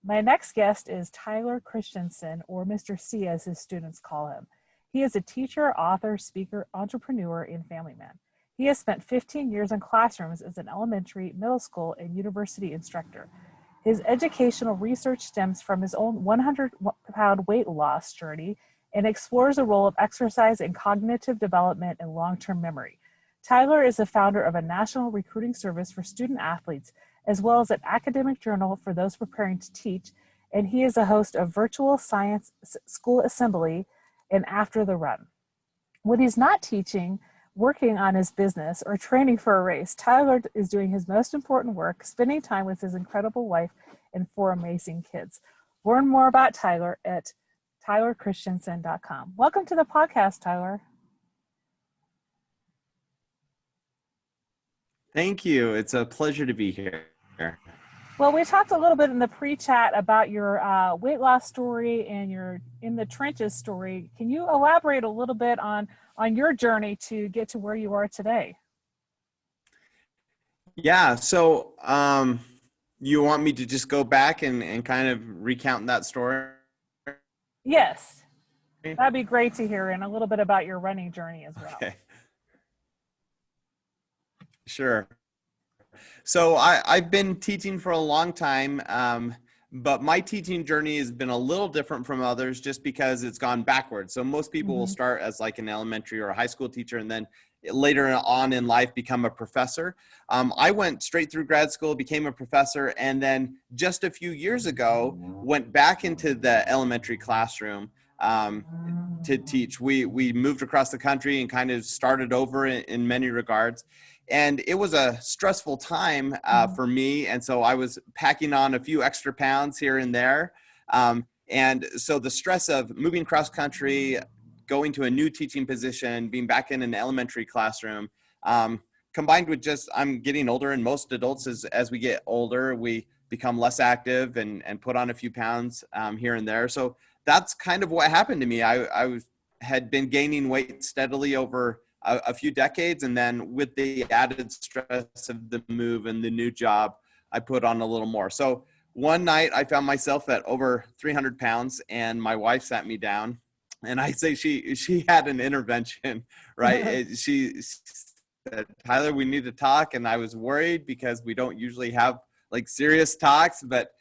My next guest is Tyler Christensen, or Mr. C as his students call him. He is a teacher, author, speaker, entrepreneur, and family man. He has spent 15 years in classrooms as an elementary, middle school, and university instructor. His educational research stems from his own 100-pound weight loss journey and explores the role of exercise in cognitive development and long-term memory. Tyler is the founder of a national recruiting service for student athletes, as well as an academic journal for those preparing to teach, and he is a host of Virtual Science School Assembly and After the Run. When he's not teaching, working on his business, or training for a race, Tyler is doing his most important work, spending time with his incredible wife and 4 amazing kids. Learn more about Tyler at tylerchristensen.com. Welcome to the podcast, Tyler. Thank you. It's a pleasure to be here. Well, we talked a little bit in the pre-chat about your weight loss story and your in the trenches story. Can you elaborate a little bit on your journey to get to where you are today? Yeah. So you want me to just go back and kind of recount that story? Yes. That'd be great to hear, and a little bit about your running journey as well. Okay. Sure. So I've been teaching for a long time, but my teaching journey has been a little different from others just because it's gone backwards. So most people will start as like an elementary or a high school teacher and then later on in life become a professor. I went straight through grad school, became a professor, and then just a few years ago went back into the elementary classroom to teach. We moved across the country and kind of started over in many regards. And it was a stressful time for me. And so I was packing on a few extra pounds here and there. And so the stress of moving cross country, going to a new teaching position, being back in an elementary classroom, combined with just I'm getting older, and most adults as we get older, we become less active and put on a few pounds here and there. So that's kind of what happened to me. I had been gaining weight steadily over a few decades. And then with the added stress of the move and the new job, I put on a little more. So one night I found myself at over 300 pounds and my wife sat me down, and I say she had an intervention, right? She said, Tyler, we need to talk. And I was worried because we don't usually have like serious talks, but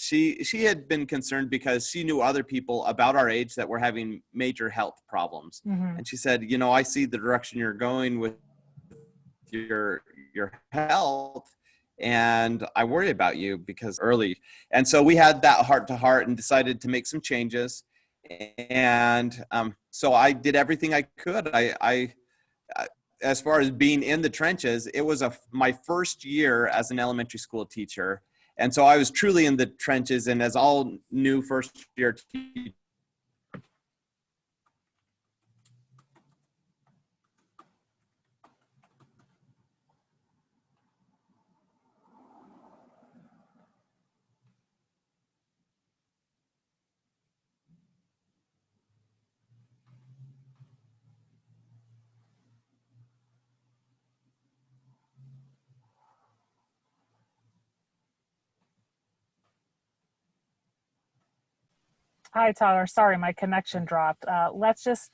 she had been concerned because she knew other people about our age that were having major health problems. And she said, I see the direction you're going with your health, and I worry about you because early. And so we had that heart to heart and decided to make some changes. And so I did everything I could. I as far as being in the trenches, it was my first year as an elementary school teacher. And so I was truly in the trenches, and as all new first year teachers, Hi, Tyler. Sorry, my connection dropped. Let's just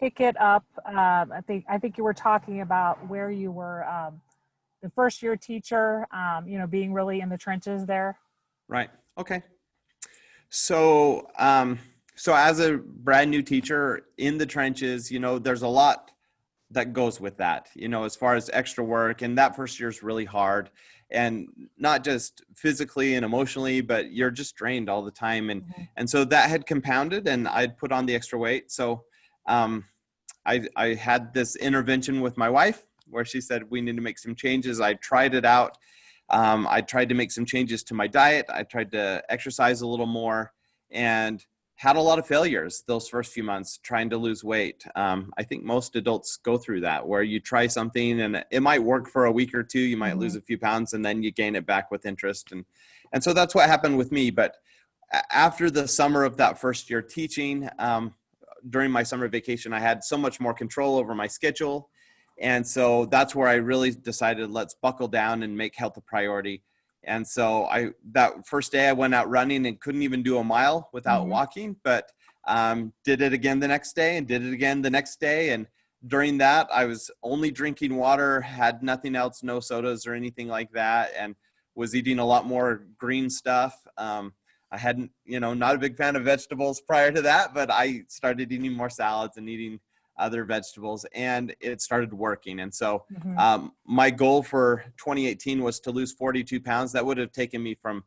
pick it up. I think you were talking about where you were the first year teacher, being really in the trenches there. Right. Okay. So, so as a brand new teacher in the trenches, there's a lot that goes with that, as far as extra work. And that first year is really hard, and not just physically and emotionally, but you're just drained all the time. And so that had compounded, and I'd put on the extra weight. So I had this intervention with my wife where she said, we need to make some changes. I tried it out. I tried to make some changes to my diet. I tried to exercise a little more, and had a lot of failures those first few months trying to lose weight. I think most adults go through that, where you try something and it might work for a week or two. You might lose a few pounds and then you gain it back with interest. And so that's what happened with me. But after the summer of that first year teaching, during my summer vacation, I had so much more control over my schedule. And so that's where I really decided, let's buckle down and make health a priority. And so that first day I went out running and couldn't even do a mile without walking, but did it again the next day and did it again the next day. And during that, I was only drinking water, had nothing else, no sodas or anything like that, and was eating a lot more green stuff. I hadn't, not a big fan of vegetables prior to that, but I started eating more salads and eating other vegetables, and it started working. And so my goal for 2018 was to lose 42 pounds. That would have taken me from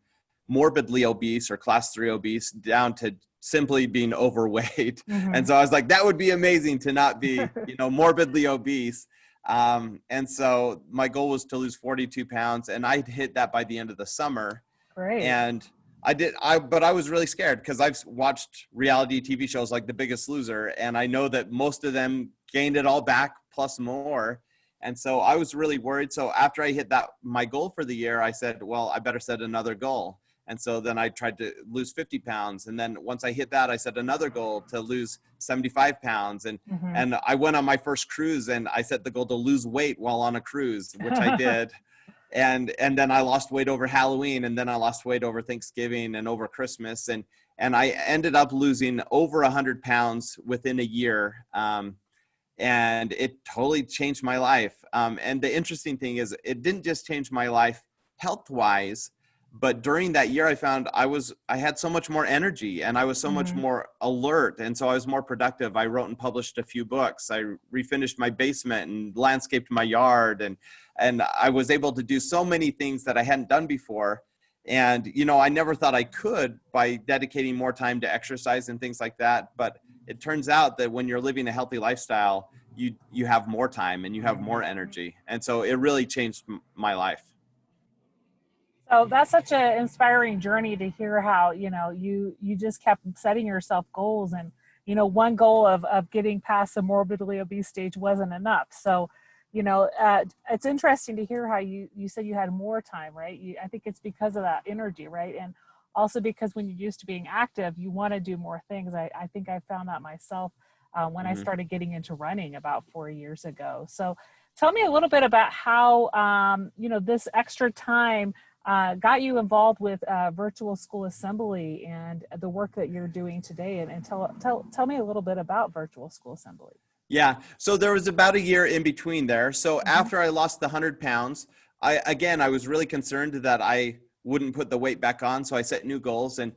morbidly obese or class 3 obese down to simply being overweight. And so I was like, that would be amazing to not be, morbidly obese. And so my goal was to lose 42 pounds, and I hit that by the end of the summer. Great. And but I was really scared because I've watched reality TV shows like The Biggest Loser, and I know that most of them gained it all back plus more. And so I was really worried. So after I hit my goal for the year, I said, well, I better set another goal. And so then I tried to lose 50 pounds. And then once I hit that, I set another goal to lose 75 pounds. And I went on my first cruise, and I set the goal to lose weight while on a cruise, which I did. And then I lost weight over Halloween, and then I lost weight over Thanksgiving and over Christmas. And I ended up losing over 100 pounds within a year. And it totally changed my life. And the interesting thing is it didn't just change my life health-wise, but during that year, I found I had so much more energy, and I was so much more alert. And so I was more productive. I wrote and published a few books. I refinished my basement and landscaped my yard. And I was able to do so many things that I hadn't done before. And, I never thought I could by dedicating more time to exercise and things like that. But it turns out that when you're living a healthy lifestyle, you have more time and you have more energy. And so it really changed my life. So that's such an inspiring journey to hear how, you just kept setting yourself goals, and, one goal of getting past the morbidly obese stage wasn't enough. So, it's interesting to hear how you said you had more time, right? I think it's because of that energy, right? And also because when you're used to being active, you want to do more things. I think I found that myself when I started getting into running about 4 years ago. So tell me a little bit about how, this extra time got you involved with Virtual School Assembly and the work that you're doing today. And tell me a little bit about Virtual School Assembly. Yeah. So there was about a year in between there. So after I lost the 100 pounds, I was really concerned that I wouldn't put the weight back on. So I set new goals, and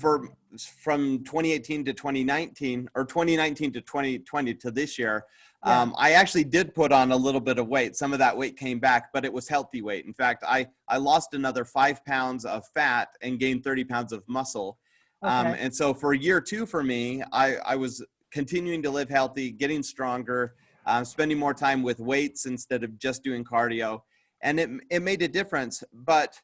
from 2018 to 2019, or 2019 to 2020 to this year, I actually did put on a little bit of weight. Some of that weight came back, but it was healthy weight. In fact, I lost another 5 pounds of fat and gained 30 pounds of muscle. Okay. And so for year 2 for me, I was continuing to live healthy, getting stronger, spending more time with weights instead of just doing cardio. And it made a difference. But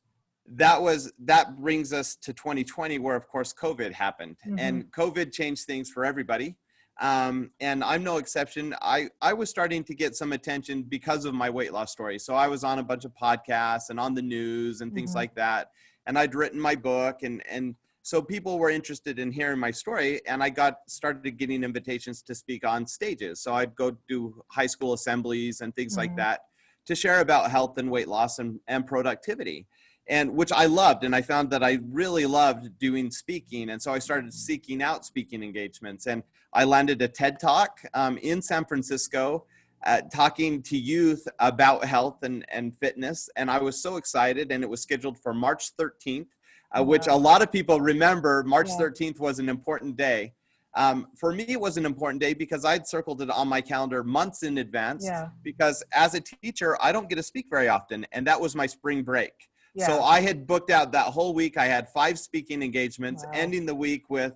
that brings us to 2020, where of course COVID happened, and COVID changed things for everybody. And I'm no exception. I was starting to get some attention because of my weight loss story. So I was on a bunch of podcasts and on the news and things like that. And I'd written my book, and so people were interested in hearing my story, and I started getting invitations to speak on stages. So I'd go do high school assemblies and things like that to share about health and weight loss and productivity, and which I loved. And I found that I really loved doing speaking. And so I started seeking out speaking engagements, and I landed a TED Talk in San Francisco, talking to youth about health and fitness. And I was so excited, and it was scheduled for March 13th. Which a lot of people remember. March 13th was an important day. For me, it was an important day because I'd circled it on my calendar months in advance, because as a teacher, I don't get to speak very often. And that was my spring break. Yeah. So I had booked out that whole week. I had 5 speaking engagements, ending the week with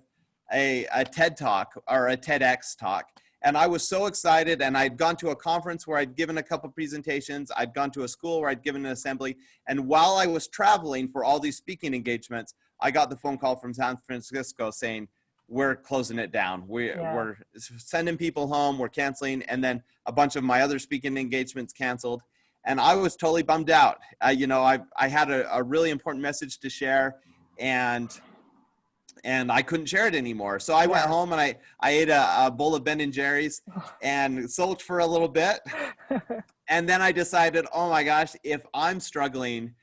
a TED Talk or a TEDx talk. And I was so excited, and I'd gone to a conference where I'd given a couple presentations. I'd gone to a school where I'd given an assembly. And while I was traveling for all these speaking engagements, I got the phone call from San Francisco saying, we're closing it down. We're sending people home. We're canceling. And then a bunch of my other speaking engagements canceled. And I was totally bummed out. I had a really important message to share, and I couldn't share it anymore. So I went home, and I ate a bowl of Ben & Jerry's and sulked for a little bit. And then I decided, oh my gosh, if I'm struggling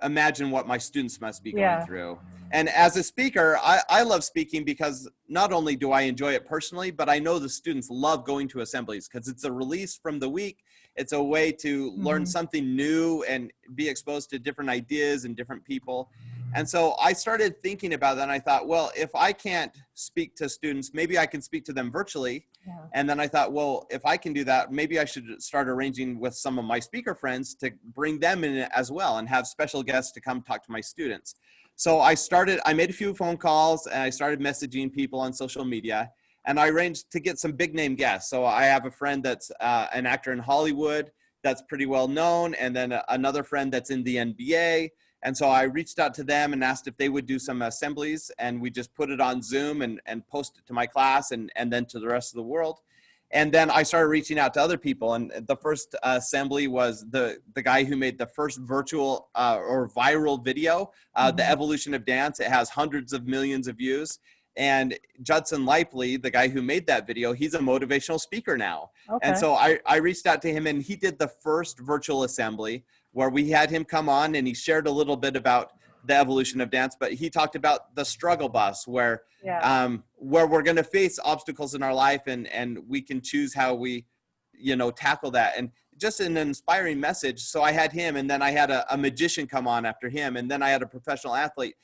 imagine what my students must be going Yeah. through. And as a speaker, I love speaking because not only do I enjoy it personally, but I know the students love going to assemblies because it's a release from the week. It's a way to learn something new and be exposed to different ideas and different people. And so I started thinking about that, and I thought, well, if I can't speak to students, maybe I can speak to them virtually. Yeah. And then I thought, well, if I can do that, maybe I should start arranging with some of my speaker friends to bring them in as well and have special guests to come talk to my students. So I made a few phone calls, and I started messaging people on social media, and I arranged to get some big name guests. So I have a friend that's an actor in Hollywood that's pretty well known, and then another friend that's in the NBA. And so I reached out to them and asked if they would do some assemblies, and we just put it on Zoom and post it to my class and then to the rest of the world. And then I started reaching out to other people. And the first assembly was the guy who made the first virtual or viral video, The Evolution of Dance. It has hundreds of millions of views. And Judson Lipley, the guy who made that video, he's a motivational speaker now. Okay. And so I reached out to him, and he did the first virtual assembly where we had him come on, and he shared a little bit about the evolution of dance, but he talked about the struggle bus where we're going to face obstacles in our life, and we can choose how we, tackle that. And just an inspiring message. So I had him, and then I had a magician come on after him, and then I had a professional athlete.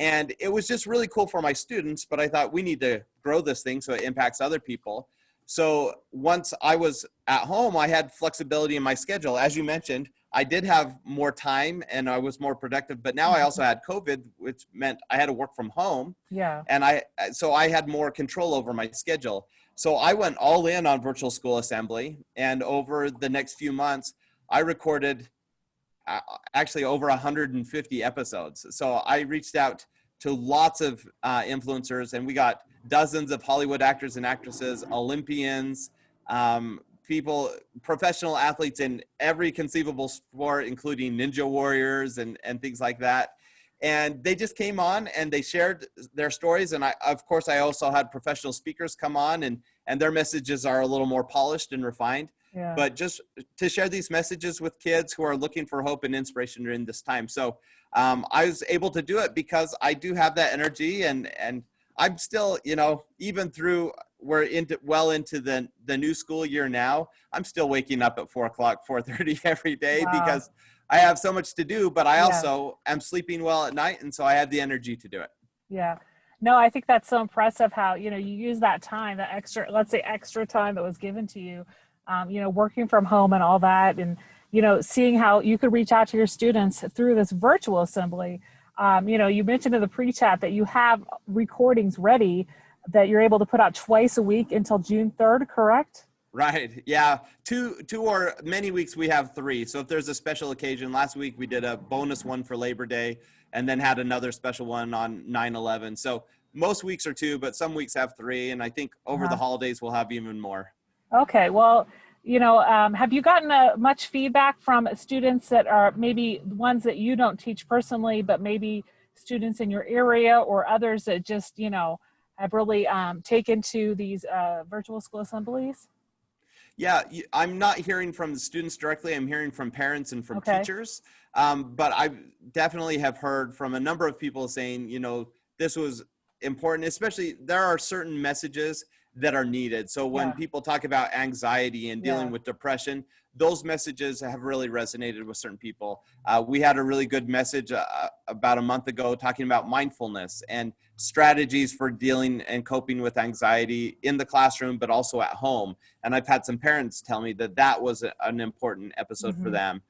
And it was just really cool for my students, but I thought we need to grow this thing so it impacts other people. So once I was at home, I had flexibility in my schedule. As you mentioned, I did have more time and I was more productive, but now I also had COVID, which meant I had to work from home. Yeah. And so I had more control over my schedule. So I went all in on virtual school assembly. And over the next few months, I recorded actually over 150 episodes. So I reached out to lots of influencers, and we got dozens of Hollywood actors and actresses, Olympians, people, professional athletes in every conceivable sport, including ninja warriors and things like that. And they just came on and they shared their stories. And of course, I also had professional speakers come on, and their messages are a little more polished and refined. Yeah. But just to share these messages with kids who are looking for hope and inspiration during this time. So I was able to do it because I do have that energy, and I'm still, even through we're into the new school year now, I'm still waking up at 4:30 every day. Wow. Because I have so much to do, but I also am sleeping well at night. And so I have the energy to do it. Yeah. No, I think that's so impressive how, you use that time, that extra time that was given to you, working from home and all that. And, seeing how you could reach out to your students through this virtual assembly. You mentioned in the pre-chat that you have recordings ready that you're able to put out twice a week until June 3rd, correct? Right. Yeah. Two or many weeks we have 3. So if there's a special occasion, last week we did a bonus one for Labor Day and then had another special one on 9/11. So most weeks are 2, but some weeks have 3. And I think over the holidays we'll have even more. Okay. Well, have you gotten much feedback from students that are maybe ones that you don't teach personally, but maybe students in your area or others that just, have really taken to these virtual school assemblies? Yeah, I'm not hearing from the students directly. I'm hearing from parents and from teachers. But I definitely have heard from a number of people saying, this was important, especially there are certain messages that are needed. So when people talk about anxiety and dealing with depression, those messages have really resonated with certain people. We had a really good message about a month ago talking about mindfulness and strategies for dealing and coping with anxiety in the classroom, but also at home. And I've had some parents tell me that was an important episode for them.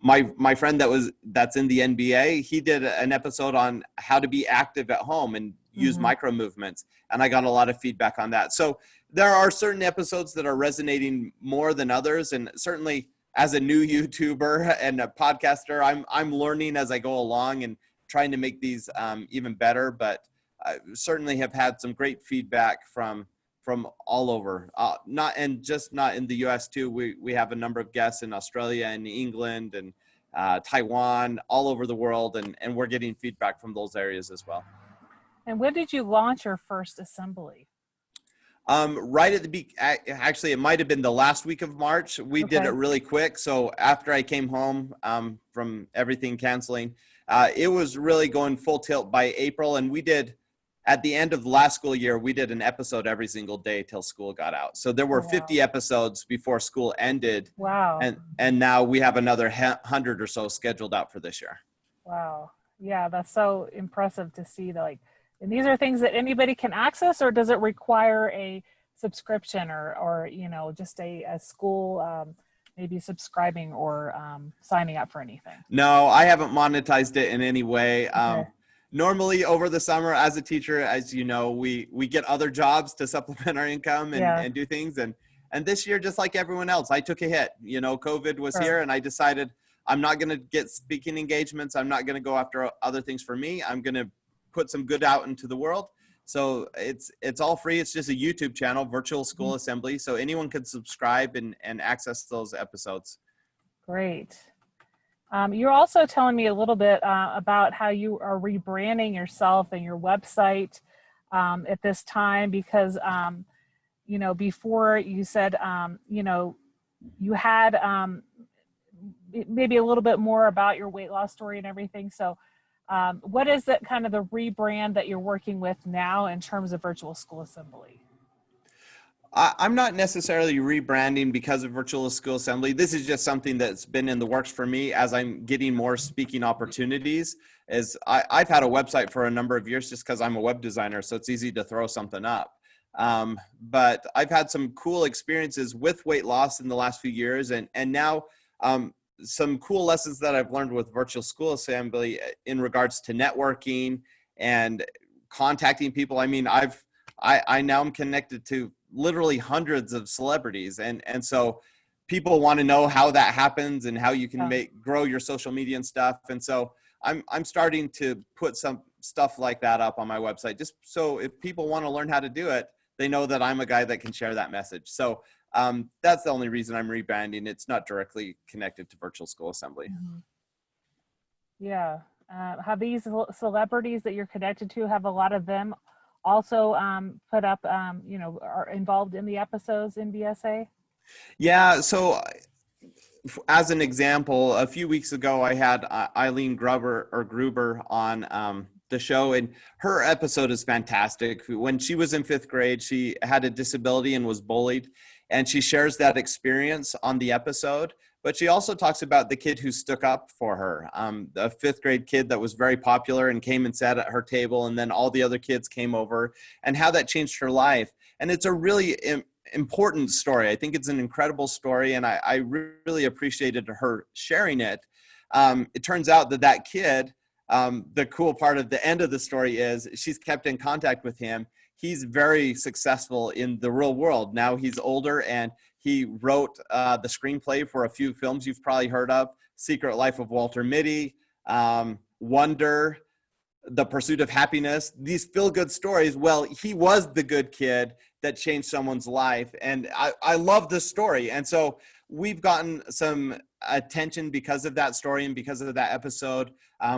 My friend that's in the NBA, he did an episode on how to be active at home and use micro movements. And I got a lot of feedback on that. So there are certain episodes that are resonating more than others. And certainly as a new YouTuber and a podcaster, I'm learning as I go along and trying to make these even better. But I certainly have had some great feedback from all over, not in the US too. We have a number of guests in Australia and England and Taiwan, all over the world. And we're getting feedback from those areas as well. And when did you launch your first assembly? Right at actually, it might have been the last week of March. We did Okay. it really quick. So after I came home from everything canceling, it was really going full tilt by April. And we did, at the end of the last school year, we did an episode every single day till school got out. So there Oh, were wow. 50 episodes before school ended. Wow. And now we have another 100 or so scheduled out for this year. Wow. Yeah, that's so impressive to see that, like, and these are things that anybody can access, or does it require a subscription or just a school maybe subscribing or signing up for anything? No, I haven't monetized it in any way. Okay. Normally over the summer as a teacher, as you know, we get other jobs to supplement our income Yeah, and do things. And this year, just like everyone else, I took a hit. You know, COVID was sure. here and I decided I'm not going to get speaking engagements. I'm not going to go after other things for me. I'm going to put some good out into the world. So it's all free. It's just a YouTube channel, Virtual School Mhm. Assembly. So anyone can subscribe and access those episodes. Great. You're also telling me a little bit about how you are rebranding yourself and your website at this time because, before you said, you had maybe a little bit more about your weight loss story and everything. So what is that kind of the rebrand that you're working with now in terms of Virtual School Assembly? I'm not necessarily rebranding because of Virtual School Assembly. This is just something that's been in the works for me as I'm getting more speaking opportunities. I've had a website for a number of years just because I'm a web designer, so it's easy to throw something up. But I've had some cool experiences with weight loss in the last few years, and now some cool lessons that I've learned with Virtual School Assembly in regards to networking and contacting people. I mean, I now am connected to literally hundreds of celebrities, and so people want to know how that happens and how you can Yeah. grow your social media and stuff. And so I'm starting to put some stuff like that up on my website, just so if people want to learn how to do it, they know that I'm a guy that can share that message. So that's the only reason I'm rebranding. It's not directly connected to Virtual School Assembly. Mhm. Yeah. Have these celebrities that you're connected to, have a lot of them also put up, are involved in the episodes in VSA? Yeah. So as an example, a few weeks ago, I had Eileen Gruber on the show, and her episode is fantastic. When she was in fifth grade, she had a disability and was bullied, and she shares that experience on the episode. But she also talks about the kid who stuck up for her, the fifth grade kid that was very popular and came and sat at her table, and then all the other kids came over, and how that changed her life. And it's a really important story. I think it's an incredible story, and I really appreciated her sharing it. It turns out that kid, the cool part of the end of the story is she's kept in contact with him. He's very successful in the real world. Now he's older, and he wrote the screenplay for a few films you've probably heard of: Secret Life of Walter Mitty, Wonder, The Pursuit of Happiness, these feel-good stories. Well, he was the good kid that changed someone's life. And I love this story. And so we've gotten some attention because of that story and because of that episode.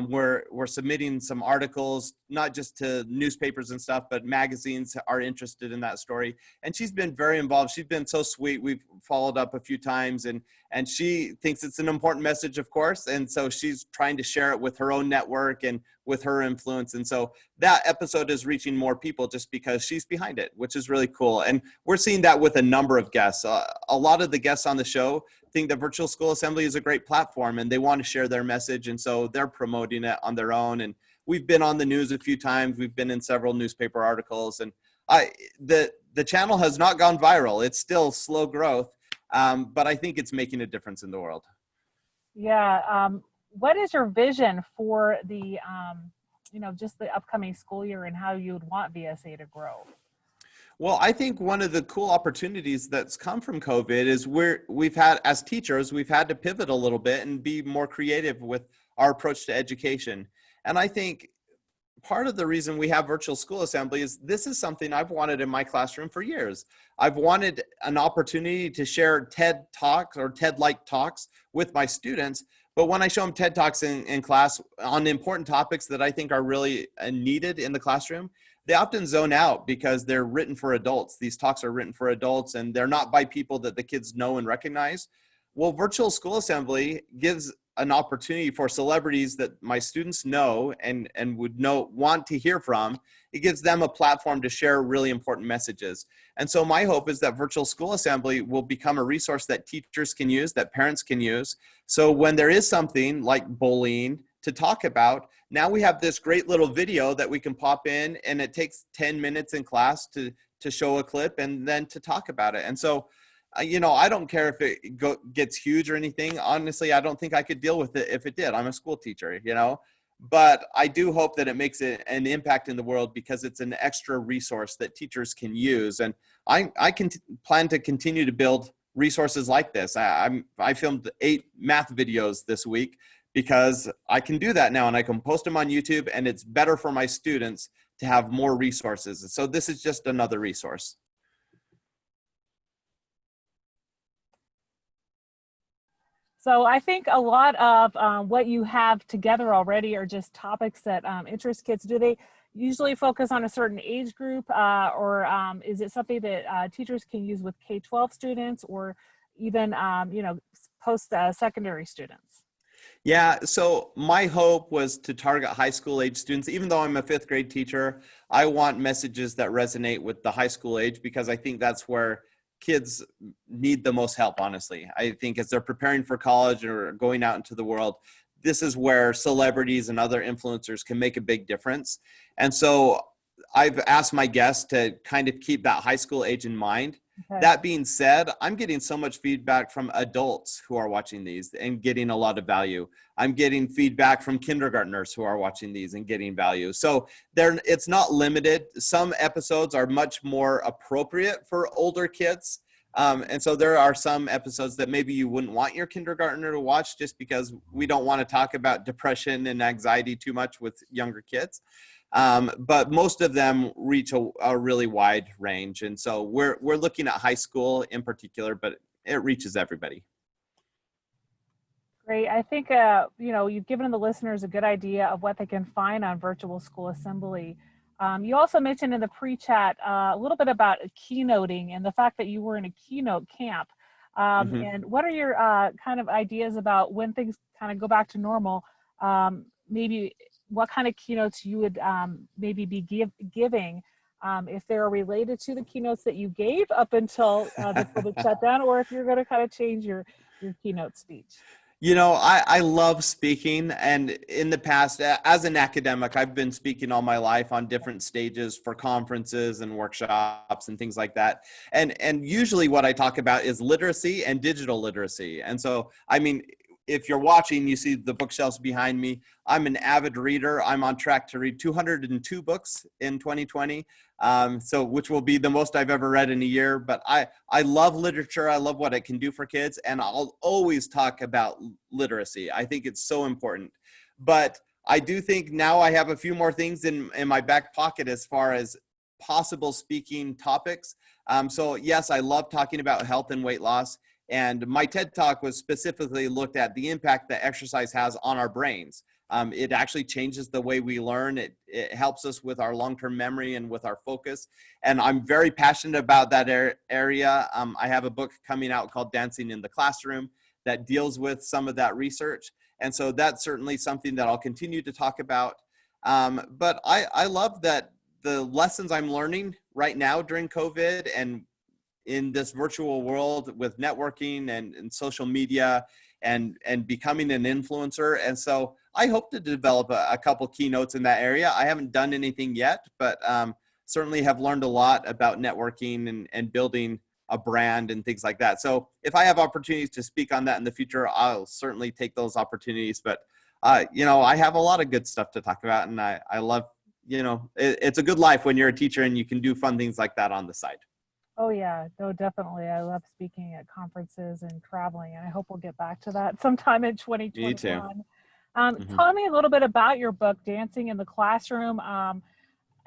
We're submitting some articles, not just to newspapers and stuff, but magazines are interested in that story. And she's been very involved. She's been so sweet. We've followed up a few times, and she thinks it's an important message, of course. And so she's trying to share it with her own network and with her influence. And so that episode is reaching more people just because she's behind it, which is really cool. And we're seeing that with a number of guests. A lot of the guests on the show think that Virtual School Assembly is a great platform, and they want to share their message. And so they're promoting it on their own. And we've been on the news a few times. We've been in several newspaper articles, and the channel has not gone viral. It's still slow growth. But I think it's making a difference in the world. Yeah. What is your vision for the, just the upcoming school year and how you would want VSA to grow? Well, I think one of the cool opportunities that's come from COVID is we've had, as teachers, we've had to pivot a little bit and be more creative with our approach to education. And I think part of the reason we have Virtual School Assembly is this is something I've wanted in my classroom for years. I've wanted an opportunity to share TED Talks or TED-like talks with my students, But when I show them TED Talks in class on important topics that I think are really needed in the classroom, they often zone out because they're written for adults. These talks are written for adults, and they're not by people that the kids know and recognize. Well, virtual school assembly gives an opportunity for celebrities that my students know and would want to hear from. It gives them a platform to share really important messages. And so my hope is that virtual school assembly will become a resource that teachers can use, that parents can use. So when there is something like bullying to talk about, now we have this great little video that we can pop in, and it takes 10 minutes in class to show a clip and then to talk about it. And so, I don't care if it gets huge or anything. Honestly, I don't think I could deal with it if it did. I'm a school teacher, but I do hope that it makes an impact in the world because it's an extra resource that teachers can use. And I can plan to continue to build resources like this. I filmed 8 math videos this week because I can do that now, and I can post them on YouTube, and it's better for my students to have more resources. So this is just another resource. So I think a lot of what you have together already are just topics that interest kids. Do they usually focus on a certain age group, or is it something that teachers can use with K-12 students, or even post-secondary students? Yeah, so my hope was to target high school age students. Even though I'm a 5th grade teacher, I want messages that resonate with the high school age because I think that's where kids need the most help, honestly. I think as they're preparing for college or going out into the world, this is where celebrities and other influencers can make a big difference. And so I've asked my guests to kind of keep that high school age in mind. Okay. That being said, I'm getting so much feedback from adults who are watching these and getting a lot of value. I'm getting feedback from kindergartners who are watching these and getting value. So it's not limited. Some episodes are much more appropriate for older kids. And so there are some episodes that maybe you wouldn't want your kindergartner to watch just because we don't want to talk about depression and anxiety too much with younger kids. But most of them reach a really wide range. And so we're looking at high school in particular, but it reaches everybody. Great. I think, you've given the listeners a good idea of what they can find on Virtual School Assembly. You also mentioned in the pre-chat a little bit about keynoting and the fact that you were in a keynote camp. And what are your kind of ideas about when things kind of go back to normal? Maybe what kind of keynotes you would maybe be giving if they're related to the keynotes that you gave up until the COVID shutdown, or if you're going to kind of change your keynote speech. I love speaking, and in the past, as an academic, I've been speaking all my life on different stages for conferences and workshops and things like that. And usually what I talk about is literacy and digital literacy. And so, if you're watching, you see the bookshelves behind me. I'm an avid reader. I'm on track to read 202 books in 2020, which will be the most I've ever read in a year. But I love literature. I love what it can do for kids. And I'll always talk about literacy. I think it's so important. But I do think now I have a few more things in my back pocket as far as possible speaking topics. So yes, I love talking about health and weight loss. And my TED Talk was specifically looked at the impact that exercise has on our brains. It actually changes the way we learn. It helps us with our long-term memory and with our focus. And I'm very passionate about that area. I have a book coming out called Dancing in the Classroom that deals with some of that research. And so that's certainly something that I'll continue to talk about. But I love that the lessons I'm learning right now during COVID and in this virtual world with networking and social media and becoming an influencer. And so I hope to develop a couple keynotes in that area. I haven't done anything yet, but certainly have learned a lot about networking and building a brand and things like that. So if I have opportunities to speak on that in the future, I'll certainly take those opportunities. But, I have a lot of good stuff to talk about. And I love, it's a good life when you're a teacher and you can do fun things like that on the side. Oh yeah, no, definitely. I love speaking at conferences and traveling, and I hope we'll get back to that sometime in 2021. Me too. Tell me a little bit about your book, Dancing in the Classroom.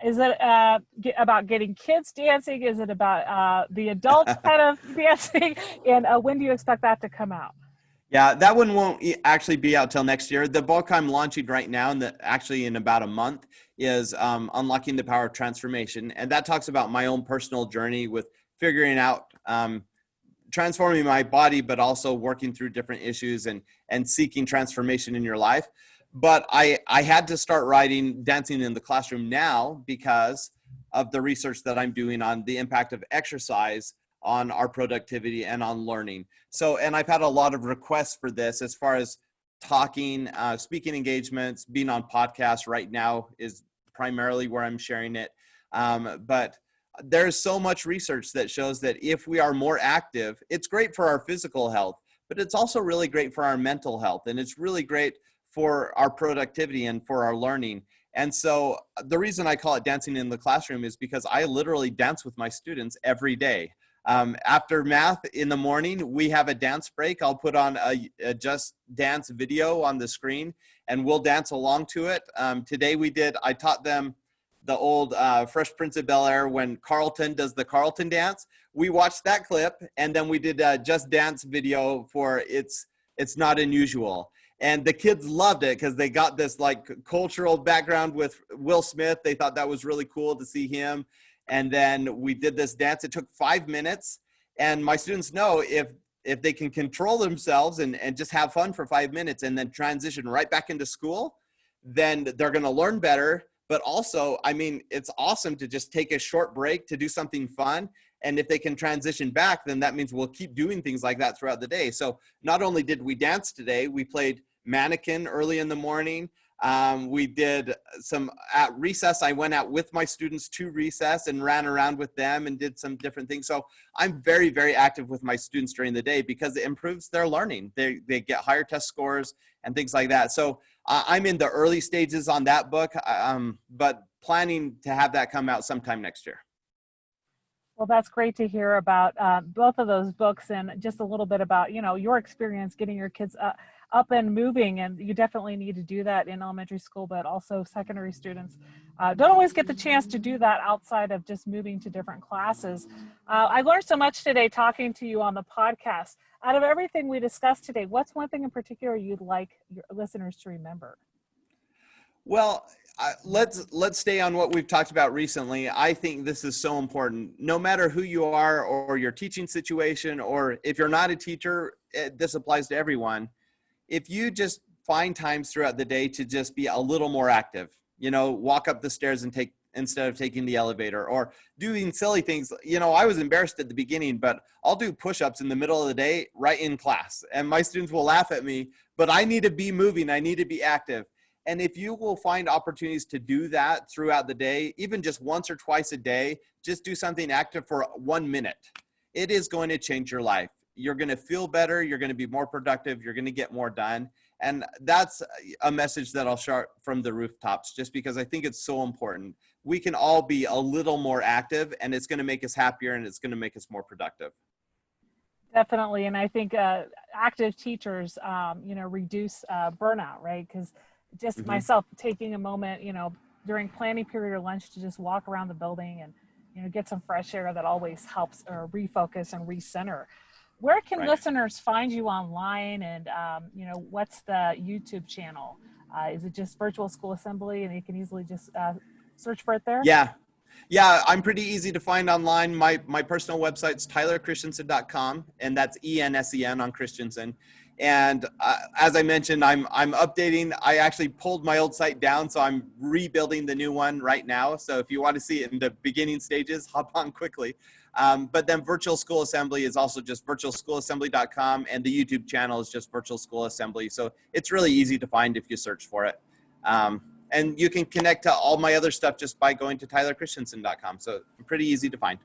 Is it about getting kids dancing? Is it about the adults kind of dancing? And when do you expect that to come out? Yeah, that one won't actually be out till next year. The book I'm launching right now, and actually in about a month, is Unlocking the Power of Transformation. And that talks about my own personal journey with figuring out transforming my body, but also working through different issues and seeking transformation in your life. But I had to start writing Dancing in the Classroom now because of the research that I'm doing on the impact of exercise on our productivity and on learning. So, and I've had a lot of requests for this as far as talking, speaking engagements, being on podcasts right now is primarily where I'm sharing it. But there's so much research that shows that if we are more active, it's great for our physical health, but it's also really great for our mental health. And it's really great for our productivity and for our learning. And so the reason I call it Dancing in the Classroom is because I literally dance with my students every day. After math in the morning, we have a dance break. I'll put on a Just Dance video on the screen and we'll dance along to it. Today I taught them the old Fresh Prince of Bel-Air when Carlton does the Carlton dance. We watched that clip and then we did a Just Dance video for It's Not Unusual. And the kids loved it because they got this like cultural background with Will Smith. They thought that was really cool to see him. And then we did this dance. It took 5 minutes. And my students know if they can control themselves and just have fun for 5 minutes and then transition right back into school, then they're going to learn better. But also, I mean, it's awesome to just take a short break to do something fun. And if they can transition back, then that means we'll keep doing things like that throughout the day. So not only did we dance today, we played mannequin early in the morning. We did some at recess. I went out with my students to recess and ran around with them and did some different things. So I'm very, very active with my students during the day because it improves their learning. They get higher test scores and things like that. So I'm in the early stages on that book, but planning to have that come out sometime next year. Well, that's great to hear about both of those books and just a little bit about, your experience getting your kids up and moving. And you definitely need to do that in elementary school, but also secondary students don't always get the chance to do that outside of just moving to different classes. I learned so much today talking to you on the podcast. Out of everything we discussed today, what's one thing in particular you'd like your listeners to remember? Well, let's stay on what we've talked about recently. I think this is so important. No matter who you are or your teaching situation, or if you're not a teacher, this applies to everyone. If you just find times throughout the day to just be a little more active, walk up the stairs and instead of taking the elevator, or doing silly things. I was embarrassed at the beginning, but I'll do push-ups in the middle of the day right in class. And my students will laugh at me, but I need to be moving. I need to be active. And if you will find opportunities to do that throughout the day, even just once or twice a day, just do something active for 1 minute. It is going to change your life. You're going to feel better. You're going to be more productive. You're going to get more done. And that's a message that I'll shout from the rooftops, just because I think it's so important. We can all be a little more active, and it's going to make us happier, and it's going to make us more productive. Definitely. And I think active teachers, reduce burnout, right? Because just myself taking a moment, during planning period or lunch to just walk around the building and, get some fresh air, that always helps refocus and recenter. Where can listeners find you online? And, what's the YouTube channel? Is it just Virtual School Assembly and you can easily just search for it there? Yeah, I'm pretty easy to find online. My personal website's tylerchristensen.com, and that's ENSEN on Christensen. And as I mentioned, I'm updating. I actually pulled my old site down, so I'm rebuilding the new one right now. So if you want to see it in the beginning stages, hop on quickly. But then Virtual School Assembly is also just virtualschoolassembly.com, and the YouTube channel is just Virtual School Assembly. So it's really easy to find if you search for it. And you can connect to all my other stuff just by going to tylerchristensen.com. So pretty easy to find.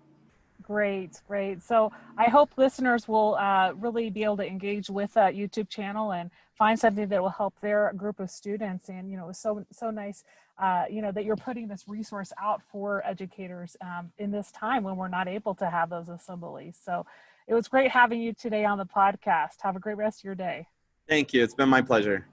Great. So I hope listeners will really be able to engage with that YouTube channel and find something that will help their group of students. And, it was so nice, that you're putting this resource out for educators in this time when we're not able to have those assemblies. So it was great having you today on the podcast. Have a great rest of your day. Thank you. It's been my pleasure.